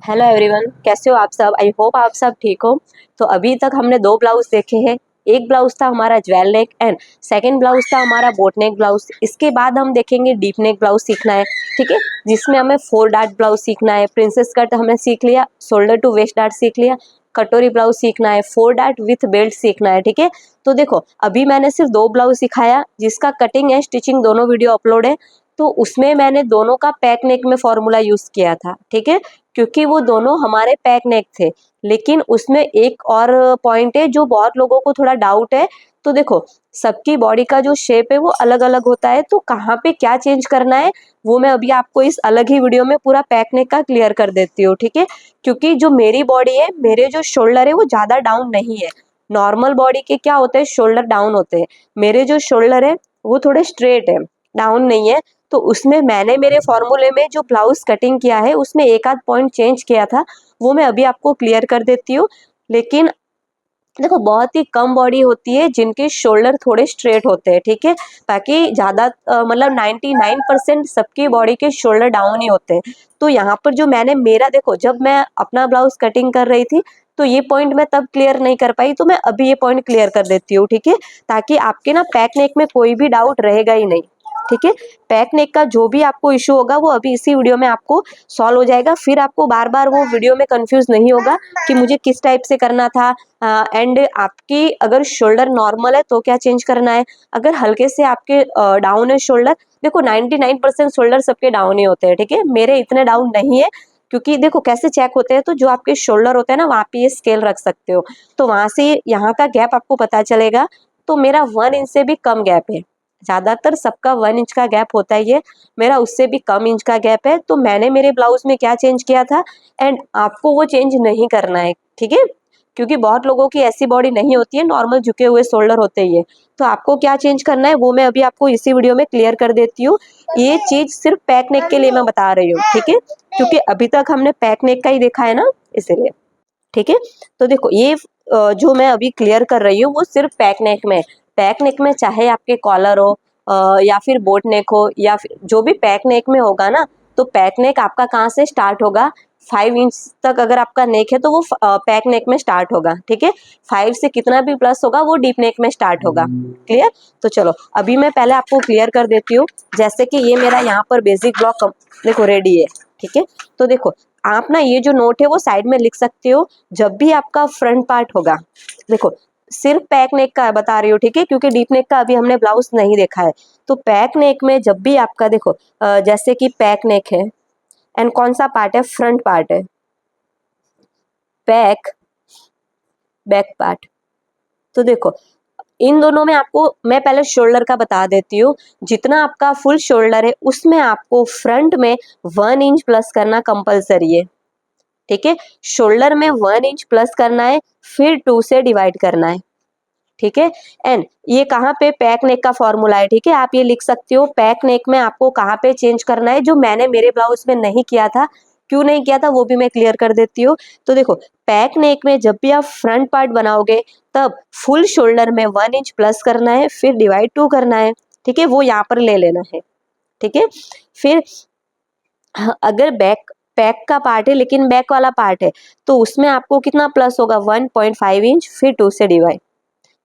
Hello everyone, कैसे हो आप सब। आई होप आप सब ठीक हो। तो अभी तक हमने दो ब्लाउज देखे हैं। एक ब्लाउज था हमारा jewel neck and second blouse था हमारा बोट नेक ब्लाउज। इसके बाद हम देखेंगे डीप नेक ब्लाउज सीखना है, ठीक है, जिसमें हमें 4 डार्ट ब्लाउज सीखना है। प्रिंसेस कट हमने सीख लिया, शोल्डर टू वेस्ट डार्ट सीख लिया, कटोरी ब्लाउज सीखना है, 4 डार्ट विथ बेल्ट सीखना है, ठीक है। तो देखो अभी मैंने सिर्फ 2 ब्लाउज सिखाया, जिसका कटिंग एंड स्टिचिंग दोनों वीडियो अपलोड है। तो उसमें मैंने दोनों का पैक नेक में फॉर्मूला यूज किया था, ठीक है, क्योंकि वो दोनों हमारे पैक नेक थे। लेकिन उसमें एक और पॉइंट है जो बहुत लोगों को थोड़ा डाउट है। तो देखो सबकी बॉडी का जो शेप है वो अलग अलग होता है, तो कहाँ पे क्या चेंज करना है वो मैं अभी आपको इस अलग ही वीडियो में पूरा पैक नेक का क्लियर कर देती हूँ, ठीक है। क्योंकि जो मेरी बॉडी है, मेरे जो शोल्डर है वो ज़्यादा डाउन नहीं है। नॉर्मल बॉडी के क्या होते हैं, शोल्डर डाउन होते हैं। मेरे जो शोल्डर है वो थोड़े स्ट्रेट है, डाउन नहीं है। तो उसमें मैंने मेरे फॉर्मूले में जो ब्लाउज कटिंग किया है उसमें एक आध पॉइंट चेंज किया था, वो मैं अभी आपको क्लियर कर देती हूँ। लेकिन देखो बहुत ही कम बॉडी होती है जिनके शोल्डर थोड़े स्ट्रेट होते हैं, ठीक है। ताकि ज़्यादा मतलब 99% सबकी बॉडी के शोल्डर डाउन ही होते हैं। तो यहाँ पर जो मैंने मेरा देखो, जब मैं अपना ब्लाउज कटिंग कर रही थी तो ये पॉइंट मैं तब क्लियर नहीं कर पाई, तो मैं अभी ये पॉइंट क्लियर कर देती हूँ, ठीक है। ताकि आपके ना पैक नेक में कोई भी डाउट रहेगा ही नहीं, ठीक है। पैक नेक का जो भी आपको इशू होगा वो अभी इसी वीडियो में आपको सॉल्व हो जाएगा। फिर आपको बार बार वो वीडियो में कंफ्यूज नहीं होगा कि मुझे किस टाइप से करना था। एंड आपकी अगर शोल्डर नॉर्मल है तो क्या चेंज करना है, अगर हल्के से आपके डाउन है शोल्डर। देखो 99% शोल्डर सबके डाउन ही होते हैं, ठीक है। मेरे इतने डाउन नहीं है, क्योंकि देखो कैसे चेक होते हैं, तो जो आपके शोल्डर होते हैं ना वहाँ पे ये स्केल रख सकते हो, तो वहाँ से यहाँ का गैप आपको पता चलेगा। तो मेरा 1 इंच से भी कम गैप है। ज़्यादातर सबका 1 इंच का गैप होता है, ये मेरा उससे भी कम इंच का गैप है। तो मैंने मेरे ब्लाउज में क्या चेंज किया था एंड आपको वो चेंज नहीं करना है, ठीक है। क्योंकि बहुत लोगों की ऐसी बॉडी नहीं होती है, नॉर्मल झुके हुए शोल्डर होते ही है। तो आपको क्या चेंज करना है वो मैं अभी आपको इसी वीडियो में क्लियर कर देती हूँ। ये चीज सिर्फ पैक नेक के लिए मैं बता रही हूँ, ठीक है, क्योंकि अभी तक हमने पैक नेक का ही देखा है ना, इसीलिए, ठीक है। तो देखो ये जो मैं अभी क्लियर कर रही हूँ वो सिर्फ पैक नेक में। पैक नेक में चाहे आपके कॉलर हो या फिर बोट नेक हो, या फिर जो भी पैक नेक में होगा ना, तो पैक नेक आपका कहाँ से स्टार्ट होगा, 5 इंच तक अगर आपका नेक है तो वो पैक नेक में स्टार्ट होगा, ठीक है। 5 से कितना भी प्लस होगा वो डीप नेक में स्टार्ट होगा। क्लियर। तो चलो अभी मैं पहले आपको क्लियर कर देती हूँ। जैसे कि ये मेरा यहाँ पर बेसिक ब्लॉक देखो रेडी है, ठीक है। तो देखो आप ना ये जो नोट है वो साइड में लिख सकते हो। जब भी आपका फ्रंट पार्ट होगा, देखो सिर्फ पैक नेक का बता रही हूँ, ठीक है, क्योंकि डीप नेक का अभी हमने ब्लाउज नहीं देखा है। तो पैक नेक में जब भी आपका देखो जैसे कि पैक नेक है एंड कौन सा पार्ट है, फ्रंट पार्ट है, पैक बैक पार्ट। तो देखो इन दोनों में आपको मैं पहले शोल्डर का बता देती हूँ। जितना आपका फुल शोल्डर है उसमें आपको फ्रंट में 1 इंच प्लस करना कंपलसरी है, ठीक है। शोल्डर में 1 इंच प्लस करना है, फिर 2 से डिवाइड करना है, ठीक है। एंड ये कहाँ पे पैक नेक का फॉर्मूला है, ठीक है। आप ये लिख सकते हो पैक नेक में आपको कहाँ पे चेंज करना है, जो मैंने मेरे ब्लाउज में नहीं किया था। क्यों नहीं किया था वो भी मैं क्लियर कर देती हूँ। तो देखो पैक नेक में जब भी आप फ्रंट पार्ट बनाओगे तब फुल शोल्डर में 1 इंच प्लस करना है, फिर डिवाइड 2 करना है, ठीक है, वो यहाँ पर ले लेना है, ठीक है। फिर अगर बैक पैक का पार्ट है लेकिन बैक वाला पार्ट है तो उसमें आपको कितना प्लस होगा, 1.5 इंच, फिर 2 से डिवाइड,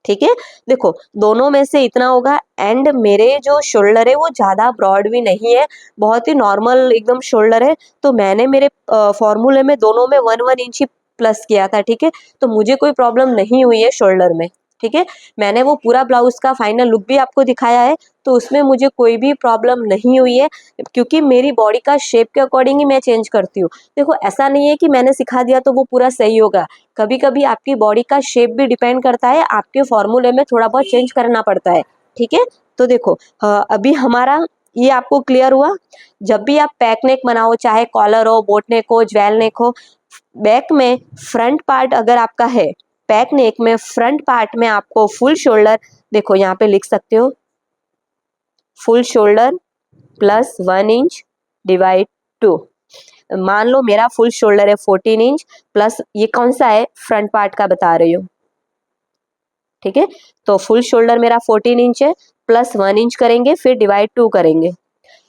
ठीक है। देखो दोनों में से इतना होगा। एंड मेरे जो शोल्डर है वो ज़्यादा ब्रॉड भी नहीं है, बहुत ही नॉर्मल एकदम शोल्डर है। तो मैंने मेरे फॉर्मूले में दोनों में 1 इंच ही प्लस किया था, ठीक है। तो मुझे कोई प्रॉब्लम नहीं हुई है शोल्डर में, ठीक है। मैंने वो पूरा ब्लाउज का फाइनल लुक भी आपको दिखाया है, तो उसमें मुझे कोई भी प्रॉब्लम नहीं हुई है, क्योंकि मेरी बॉडी का शेप के अकॉर्डिंग ही मैं चेंज करती हूँ। देखो ऐसा नहीं है कि मैंने सिखा दिया तो वो पूरा सही होगा। कभी कभी आपकी बॉडी का शेप भी डिपेंड करता है, आपके फॉर्मूले में थोड़ा बहुत चेंज करना पड़ता है, ठीक है। तो देखो अभी हमारा ये आपको क्लियर हुआ। जब भी आप पैक नेक बनाओ, चाहे कॉलर हो, बोट नेक हो, ज्वेल नेक हो, बैक में फ्रंट पार्ट अगर आपका है, पैक नेक में फ्रंट पार्ट में आपको फुल शोल्डर, देखो यहाँ पे लिख सकते हो full shoulder plus 1 inch divide 2। मान लो मेरा फुल शोल्डर है 14 इंच, प्लस ये कौन सा है, फ्रंट पार्ट का बता रही हूँ, ठीक है। तो फुल शोल्डर मेरा 14 इंच है, प्लस 1 इंच करेंगे, फिर डिवाइड 2 करेंगे।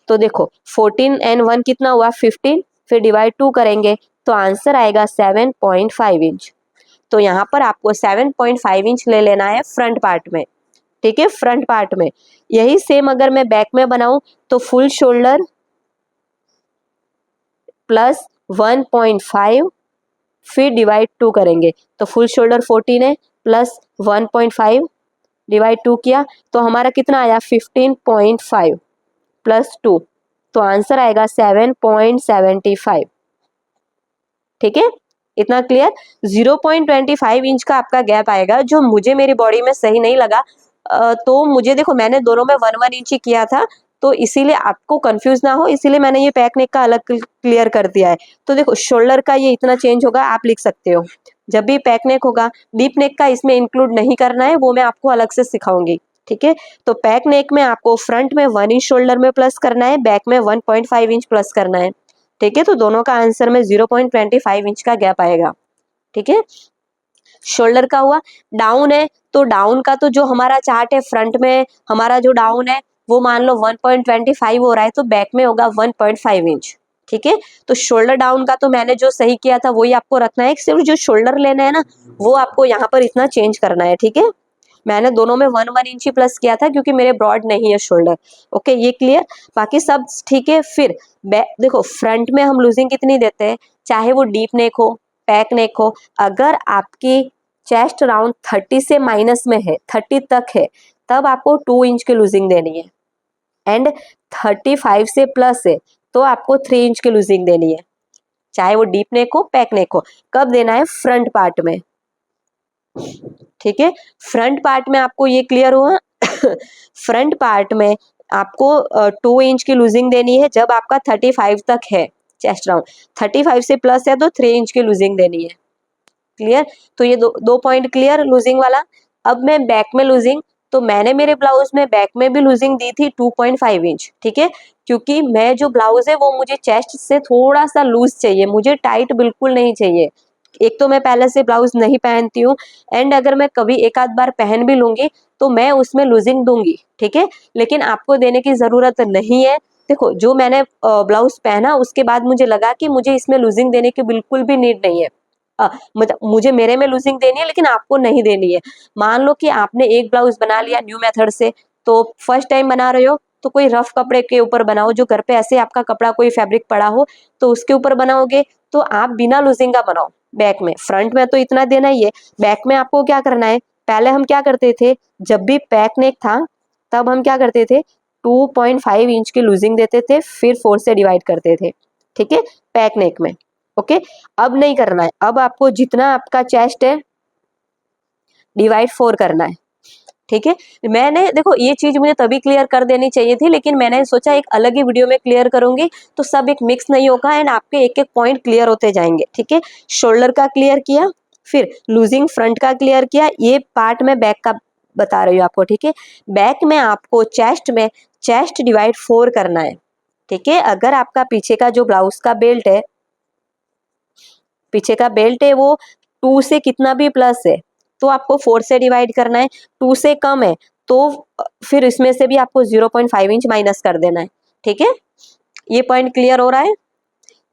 तो देखो 14 एंड 1 कितना हुआ, 15। फिर डिवाइड 2 करेंगे तो आंसर आएगा 7.5 इंच। तो यहाँ पर आपको 7.5 इंच ले लेना है फ्रंट पार्ट में, ठीक है, फ्रंट पार्ट में। यही सेम अगर मैं बैक में बनाऊं तो फुल शोल्डर प्लस 1.5 फिर डिवाइड 2 करेंगे तो फुल शोल्डर 14 है प्लस 1.5 डिवाइड 2 किया तो हमारा कितना आया 15.5 प्लस 2, तो आंसर आएगा 7.75। ठीक है, इतना क्लियर। 0.25 इंच का आपका गैप आएगा जो मुझे मेरी बॉडी में सही नहीं लगा। तो मुझे देखो मैंने दोनों में 1 इंच ही किया था, तो इसीलिए आपको कंफ्यूज ना हो इसीलिए मैंने ये पैक नेक का अलग क्लियर कर दिया है। तो देखो शोल्डर का ये इतना चेंज होगा, आप लिख सकते हो। जब भी पैक नेक होगा डीप नेक का इसमें इंक्लूड नहीं करना है, वो मैं आपको अलग से सिखाऊंगी। ठीक है, तो पैक नेक में आपको फ्रंट में 1 इंच शोल्डर में प्लस करना है, बैक में 1.5 इंच प्लस करना है। ठीक है, तो दोनों का आंसर में 0.25 इंच का गैप आएगा। ठीक है, शोल्डर का हुआ। डाउन है तो डाउन का तो जो हमारा चार्ट है फ्रंट में हमारा जो डाउन है वो मान लो 1.25 हो रहा है, तो बैक में होगा 1.5 इंच। ठीक है, तो शोल्डर डाउन का तो मैंने जो सही किया था वही आपको रखना है, सिर्फ जो शोल्डर लेना है ना वो आपको यहाँ पर इतना चेंज करना है। ठीक है, मैंने दोनों में 1 इंच ही प्लस किया था क्योंकि मेरे ब्रॉड नहीं है शोल्डर। ओके, ये क्लियर, बाकी सब ठीक है। फिर देखो फ्रंट में हम लूजिंग कितनी देते हैं, चाहे वो डीप नेक हो पैक नेक हो, अगर आपकी चेस्ट राउंड 30 से माइनस में है, 30 तक है, तब आपको 2 इंच की लूजिंग देनी है। एंड 35 से प्लस है तो आपको 3 इंच की लूजिंग देनी है, चाहे वो डीप नेक हो पैक नेक हो। कब देना है, फ्रंट पार्ट में। ठीक है, फ्रंट पार्ट में आपको ये क्लियर हुआ। फ्रंट पार्ट में आपको 2 इंच की लूजिंग देनी है जब आपका 35 तक है चेस्ट राउंड, 35 से प्लस है तो 3 इंच की लूजिंग देनी है। क्लियर, तो ये दो पॉइंट क्लियर लूजिंग वाला। अब मैं बैक में लूजिंग, तो मैंने मेरे ब्लाउज में बैक में भी लूजिंग दी थी 2.5 इंच। ठीक है, क्योंकि मैं जो ब्लाउज है वो मुझे चेस्ट से थोड़ा सा लूज चाहिए, मुझे टाइट बिल्कुल नहीं चाहिए। एक तो मैं पहले से ब्लाउज नहीं पहनती हूँ, एंड अगर मैं कभी एक आध बार पहन भी लूंगी तो मैं उसमें लूजिंग दूंगी। ठीक है, लेकिन आपको देने की जरूरत नहीं है। देखो जो मैंने ब्लाउज पहना उसके बाद मुझे लगा कि मुझे इसमें लूजिंग देने की बिल्कुल भी नीड नहीं है। मतलब मुझे मेरे में लूजिंग देनी है लेकिन आपको नहीं देनी है। मान लो कि आपने एक ब्लाउज बना लिया न्यू मेथड से, तो फर्स्ट टाइम बना रहे हो तो कोई रफ कपड़े के ऊपर बनाओ, जो घर पे ऐसे आपका कपड़ा कोई फैब्रिक पड़ा हो तो उसके ऊपर बनाओगे, तो आप बिना लूजिंग का बनाओ बैक में। फ्रंट में तो इतना देना ही है, बैक में आपको क्या करना है, पहले हम क्या करते थे, जब भी पैक नेक था तब हम क्या करते थे, 2.5 इंच की लूजिंग देते थे, फिर 4 से डिवाइड करते थे। ठीक है, पैक नेक में। ओके, अब नहीं करना है, अब आपको जितना आपका चेस्ट है डिवाइड 4 करना है। ठीक है, मैंने देखो ये चीज मुझे तभी क्लियर कर देनी चाहिए थी, लेकिन मैंने सोचा एक अलग ही वीडियो में क्लियर करूंगी तो सब एक मिक्स नहीं होगा एंड आपके एक एक पॉइंट क्लियर होते जाएंगे। ठीक है, शोल्डर का क्लियर किया, फिर लूजिंग फ्रंट का क्लियर किया, ये पार्ट में बैक का बता रही हूँ आपको। ठीक है, बैक में आपको चेस्ट में चेस्ट डिवाइड 4 करना है। ठीक है, अगर आपका पीछे का जो ब्लाउज का बेल्ट है, पीछे का बेल्ट है वो 2 से कितना भी प्लस है तो आपको 4 से डिवाइड करना है, 2 से कम है तो फिर इसमें से भी आपको 0.5 इंच माइनस कर देना है। ठीक है, ये पॉइंट क्लियर हो रहा है।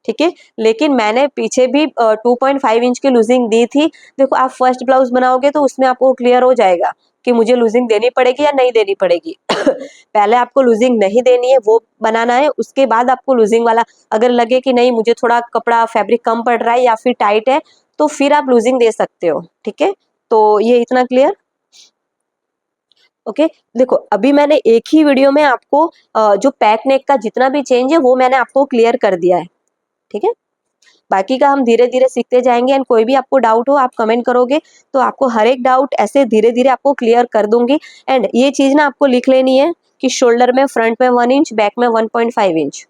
ठीक है, लेकिन मैंने पीछे भी 2.5 इंच की लूजिंग दी थी। देखो आप फर्स्ट ब्लाउज बनाओगे तो उसमें आपको क्लियर हो जाएगा कि मुझे लूजिंग देनी पड़ेगी या नहीं देनी पड़ेगी। पहले आपको लूजिंग नहीं देनी है, वो बनाना है, उसके बाद आपको लूजिंग वाला अगर लगे कि नहीं मुझे थोड़ा कपड़ा फैब्रिक कम पड़ रहा है या फिर टाइट है तो फिर आप लूजिंग दे सकते हो। ठीक है, तो ये इतना क्लियर। ओके, देखो अभी मैंने एक ही वीडियो में आपको जो पैक नेक का जितना भी चेंज है वो मैंने आपको क्लियर कर दिया है। ठीक है, बाकी का हम धीरे धीरे सीखते जाएंगे एंड कोई भी आपको डाउट हो आप कमेंट करोगे तो आपको हर एक डाउट ऐसे धीरे धीरे आपको क्लियर कर दूंगी। एंड ये चीज ना आपको लिख लेनी है कि शोल्डर में फ्रंट में 1 इंच बैक में 1.5 इंच।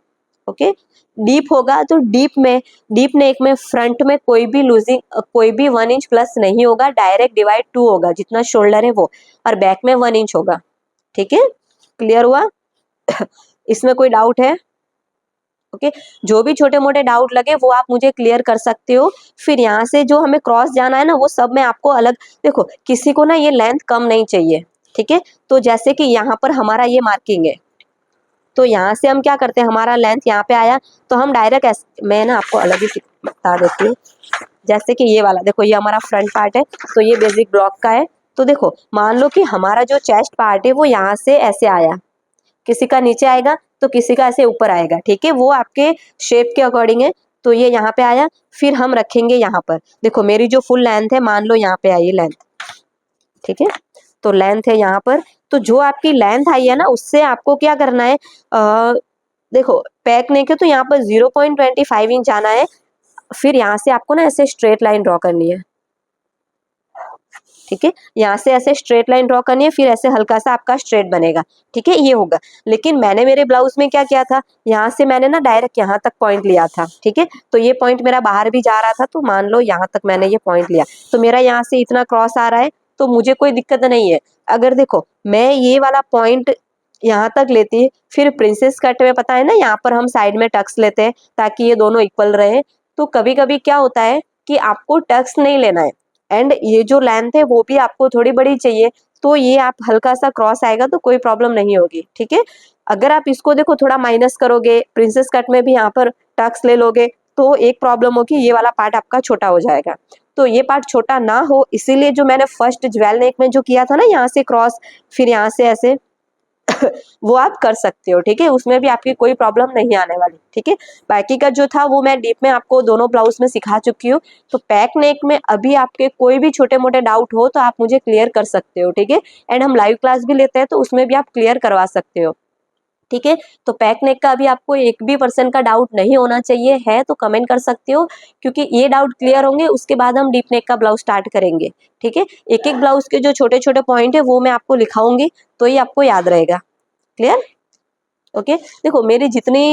ओके, डीप होगा तो डीप नेक में फ्रंट में कोई भी लूजिंग कोई भी 1 इंच प्लस नहीं होगा, डायरेक्ट डिवाइड 2 होगा जितना शोल्डर है वो, और बैक में 1 इंच होगा। ठीक है, क्लियर हुआ? इसमें कोई डाउट है? ओके, जो भी छोटे मोटे डाउट लगे वो आप मुझे क्लियर कर सकते हो। फिर यहाँ से जो हमें क्रॉस जाना है ना वो सब मैं आपको अलग, देखो किसी को ना ये लेंथ कम नहीं चाहिए। ठीक है, तो जैसे कि यहाँ पर हमारा ये मार्किंग है तो यहाँ से हम क्या करते हैं, हमारा लेंथ यहाँ पे आया तो हम डायरेक्ट मैं ना आपको अलग ही बता देती हूँ। जैसे कि ये वाला देखो, ये हमारा फ्रंट पार्ट है, तो ये बेसिक ब्लॉक का है। तो देखो मान लो कि हमारा जो चेस्ट पार्ट है वो यहाँ से ऐसे आया, किसी का नीचे आएगा तो किसी का ऐसे ऊपर आएगा, ठीक है, वो आपके शेप के अकॉर्डिंग है। तो ये यहाँ पे आया, फिर हम रखेंगे यहाँ पर, देखो मेरी जो फुल लेंथ है, मान लो यहाँ पे आई लेंथ, ठीक है, तो लेंथ है यहाँ पर। तो जो आपकी लेंथ आई है ना, उससे आपको क्या करना है, देखो पैक नेक है तो यहाँ पर 0.25 इंच आना है। फिर यहाँ से आपको ना ऐसे स्ट्रेट लाइन ड्रॉ करनी है, ठीक है, यहाँ से ऐसे स्ट्रेट लाइन ड्रॉ करनी है, फिर ऐसे हल्का सा आपका स्ट्रेट बनेगा, ठीक है, ये होगा। लेकिन मैंने मेरे ब्लाउज में क्या किया था, यहाँ से मैंने ना डायरेक्ट यहाँ तक पॉइंट लिया था, ठीक है, तो ये पॉइंट मेरा बाहर भी जा रहा था, तो मान लो यहाँ तक मैंने ये पॉइंट लिया, तो मेरा यहाँ से इतना क्रॉस आ रहा है, तो मुझे कोई दिक्कत नहीं है। अगर देखो मैं ये वाला पॉइंट यहाँ तक लेती, फिर प्रिंसेस कट में पता है ना, यहाँ पर हम साइड में टक्स लेते हैं ताकि ये दोनों इक्वल रहे। तो कभी कभी क्या होता है कि आपको टक्स नहीं लेना है, एंड ये जो लेंथ है वो भी आपको थोड़ी बड़ी चाहिए, तो ये आप हल्का सा क्रॉस आएगा तो कोई प्रॉब्लम नहीं होगी, ठीक है। अगर आप इसको देखो थोड़ा माइनस करोगे, प्रिंसेस कट में भी यहाँ पर टक्स ले लोगे, तो एक प्रॉब्लम होगी, ये वाला पार्ट आपका छोटा हो जाएगा। तो ये पार्ट छोटा ना हो इसीलिए जो मैंने फर्स्ट ज्वेल नेक में जो किया था ना, यहाँ से क्रॉस फिर यहाँ से ऐसे वो आप कर सकते हो, ठीक है, उसमें भी आपकी कोई प्रॉब्लम नहीं आने वाली, ठीक है। बाकी का जो था वो मैं डीप में आपको दोनों ब्लाउज में सिखा चुकी हूँ। तो पैक नेक में अभी आपके कोई भी छोटे मोटे डाउट हो तो आप मुझे क्लियर कर सकते हो, ठीक है। एंड हम लाइव क्लास भी लेते हैं तो उसमें भी आप क्लियर करवा सकते हो, ठीक है। तो पैक नेक का अभी आपको एक भी % का डाउट नहीं होना चाहिए, है तो कमेंट कर सकते हो, क्योंकि ये डाउट क्लियर होंगे उसके बाद हम डीप नेक का ब्लाउज स्टार्ट करेंगे, ठीक है। एक एक ब्लाउज के जो छोटे छोटे पॉइंट है वो मैं आपको लिखाऊंगी, तो ये आपको याद रहेगा, क्लियर, ओके। देखो मेरी जितनी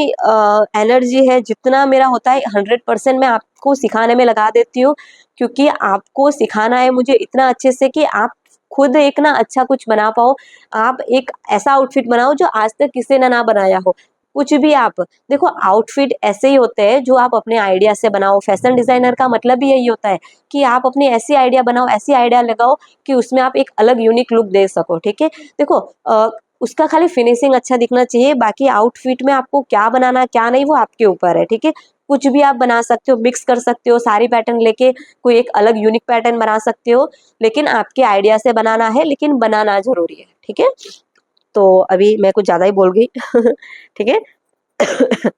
एनर्जी है, जितना मेरा होता है 100% मैं आपको सिखाने में लगा देती हूँ, क्योंकि आपको सिखाना है मुझे इतना अच्छे से कि आप खुद एक ना अच्छा कुछ बना पाओ। आप एक ऐसा आउटफिट बनाओ जो आज तक किसी ने ना बनाया हो। कुछ भी आप देखो, आउटफिट ऐसे ही होते हैं जो आप अपने आइडिया से बनाओ। फैशन डिजाइनर का मतलब भी यही होता है कि आप अपनी ऐसी आइडिया बनाओ, ऐसी आइडिया लगाओ कि उसमें आप एक अलग यूनिक लुक दे सको, ठीक है। देखो उसका खाली फिनिशिंग अच्छा दिखना चाहिए, बाकी आउटफिट में आपको क्या बनाना क्या नहीं वो आपके ऊपर है, ठीक है। कुछ भी आप बना सकते हो, मिक्स कर सकते हो, सारी पैटर्न लेके कोई एक अलग यूनिक पैटर्न बना सकते हो, लेकिन आपके आइडिया से बनाना है, लेकिन बनाना जरूरी है, ठीक है। तो अभी मैं कुछ ज़्यादा ही बोल गई ठीक है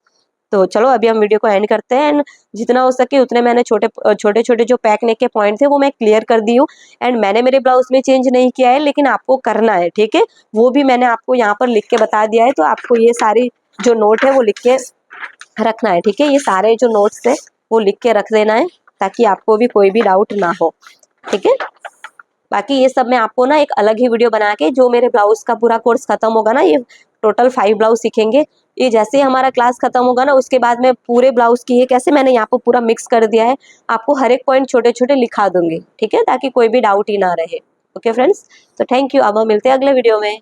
तो चलो अभी हम वीडियो को एंड करते हैं। एंड जितना हो सके उतने मैंने छोटे छोटे जो पैक नेक के पॉइंट थे वो मैं क्लियर कर दी हूँ। एंड मैंने मेरे ब्लाउज में चेंज नहीं किया है, लेकिन आपको करना है, ठीक है। वो भी मैंने आपको यहाँ पर लिख के बता दिया है, तो आपको ये सारी जो नोट है वो लिख के रखना है, ठीक है। ये सारे जो नोट्स है वो लिख के रख देना है ताकि आपको भी कोई भी डाउट ना हो, ठीक है। बाकी ये सब मैं आपको ना एक अलग ही वीडियो बना के, जो मेरे ब्लाउज का पूरा कोर्स खत्म होगा ना, ये टोटल 5 ब्लाउज सीखेंगे, ये जैसे ही हमारा क्लास खत्म होगा ना उसके बाद मैं पूरे ब्लाउज की ये कैसे मैंने यहाँ पर पूरा मिक्स कर दिया है, आपको हर एक पॉइंट छोटे छोटे लिखा दूंगी, ठीक है, ताकि कोई भी डाउट ही ना रहे। ओके फ्रेंड्स, तो थैंक यू, अब हम मिलते हैं अगले वीडियो में।